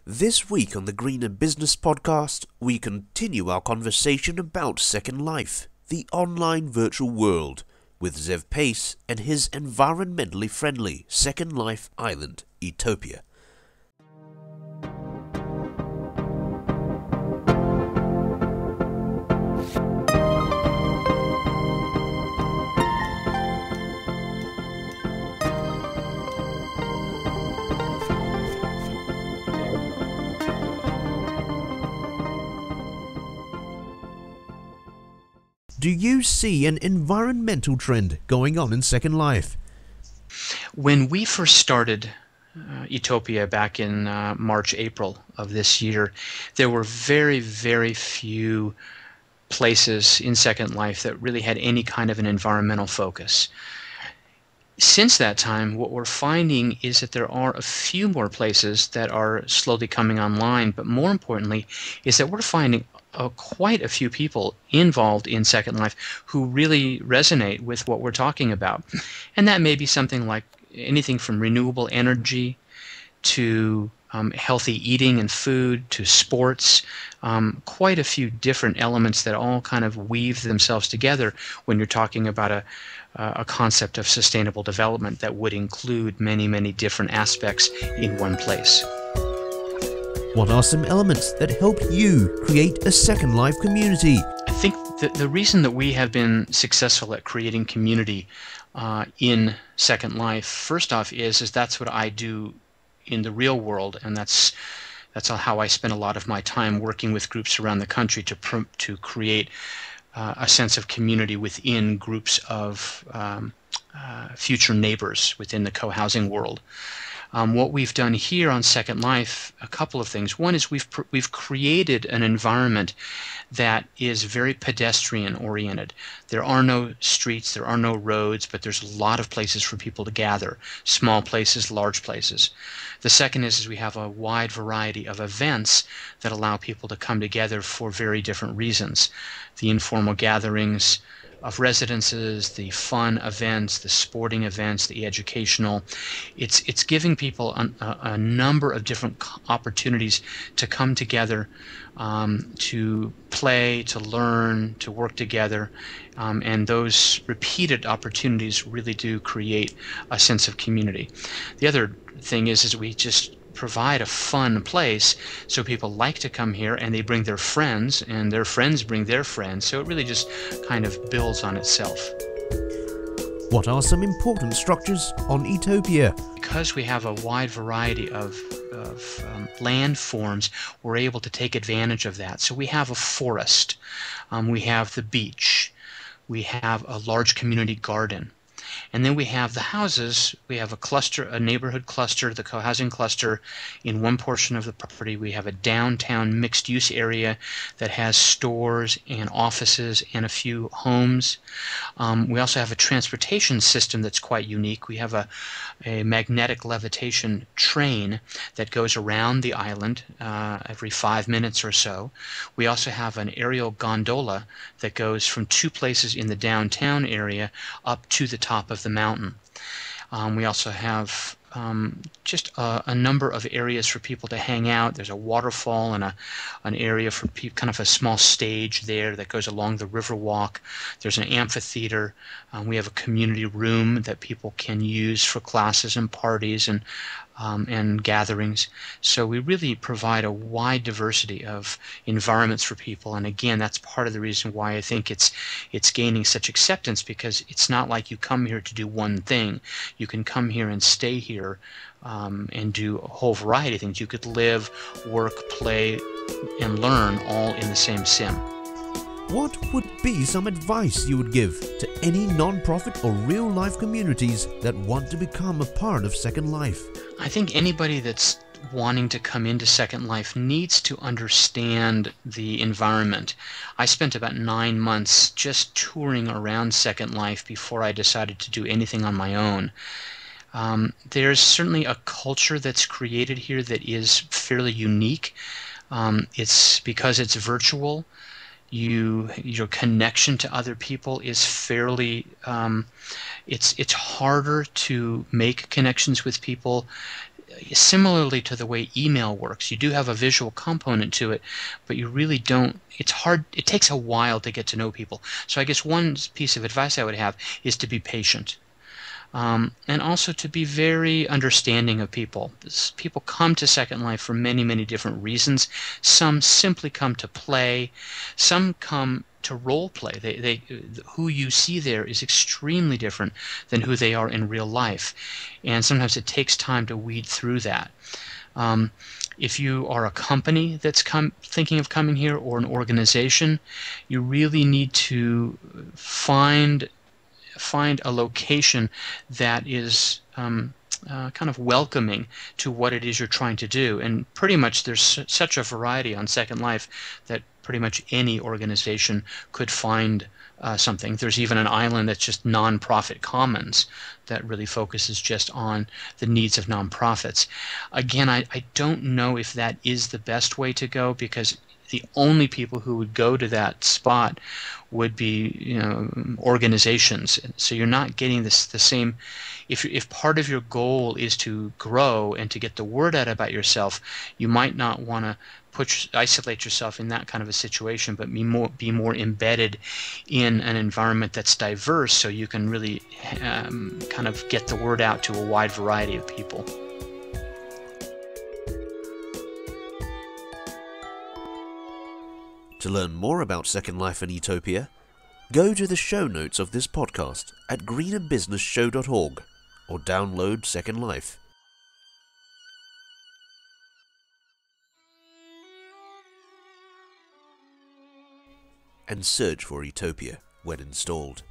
This week on the Greener Business podcast, we continue our conversation about Second Life, the online virtual world, with Zev Pace and his environmentally friendly Second Life island, Etopia. Do you see an environmental trend going on in Second Life? When we first started Etopia back in March, April of this year, there were very, very few places in Second Life that really had any kind of an environmental focus. Since that time, what we're finding is that there are a few more places that are slowly coming online, but more importantly is that we're finding quite a few people involved in Second Life who really resonate with what we're talking about. And that may be something like anything from renewable energy to healthy eating and food to sports, quite a few different elements that all kind of weave themselves together when you're talking about a concept of sustainable development that would include many, many different aspects in one place. What are some elements that help you create a Second Life community? I think the reason that we have been successful at creating community in Second Life, first off, is that's what I do in the real world, and that's how I spend a lot of my time working with groups around the country to create a sense of community within groups of future neighbors within the co-housing world. What we've done here on Second Life, a couple of things. One is we've created an environment that is very pedestrian oriented. There are no streets, there are no roads, but there's a lot of places for people to gather, small places, large places. The second is we have a wide variety of events that allow people to come together for very different reasons. The informal gatherings of residences, the fun events, the sporting events, the educational. It's giving people a number of different opportunities to come together, to play, to learn, to work together, and those repeated opportunities really do create a sense of community. The other thing is we just provide a fun place so people like to come here and they bring their friends and their friends bring their friends, so it really just kind of builds on itself. What are some important structures on Etopia? Because we have a wide variety of land forms, we're able to take advantage of that. So we have a forest, we have the beach, we have a large community garden. And then we have the houses. We have a cluster, a neighborhood cluster, the co-housing cluster. In one portion of the property, we have a downtown mixed-use area that has stores and offices and a few homes. We also have a transportation system that's quite unique. We have a magnetic levitation train that goes around the island every 5 minutes or so. We also have an aerial gondola that goes from two places in the downtown area up to the top of the mountain. We also have just a number of areas for people to hang out. There's a waterfall and an area for kind of a small stage there that goes along the river walk. There's an amphitheater. We have a community room that people can use for classes and parties and gatherings. So we really provide a wide diversity of environments for people, and again, that's part of the reason why I think it's gaining such acceptance, because it's not like you come here to do one thing. You can come here and stay here and do a whole variety of things. You could live, work, play, and learn all in the same sim. What would be some advice you would give to any non-profit or real-life communities that want to become a part of Second Life? I think anybody that's wanting to come into Second Life needs to understand the environment. I spent about 9 months just touring around Second Life before I decided to do anything on my own. There's certainly a culture that's created here that is fairly unique. It's because it's virtual. Your connection to other people is fairly it's harder to make connections with people similarly to the way email works. You do have a visual component to it, but you really don't. It's hard. It takes a while to get to know people. So I guess one piece of advice I would have is to be patient. And also to be very understanding of people. People come to Second Life for many, many different reasons. Some simply come to play. Some come to role play. Who you see there is extremely different than who they are in real life. And sometimes it takes time to weed through that. If you are a company that's thinking of coming here, or an organization, you really need to find a location that is kind of welcoming to what it is you're trying to do. And pretty much there's such a variety on Second Life that pretty much any organization could find something. There's even an island that's just nonprofit commons that really focuses just on the needs of nonprofits. Again, I don't know if that is the best way to go, because the only people who would go to that spot would be, organizations. So you're not getting the same. If part of your goal is to grow and to get the word out about yourself, you might not want to isolate yourself in that kind of a situation, but be more embedded in an environment that's diverse, so you can really kind of get the word out to a wide variety of people. To learn more about Second Life and Etopia, go to the show notes of this podcast at greenerbusinessshow.org or download Second Life. And search for Etopia when installed.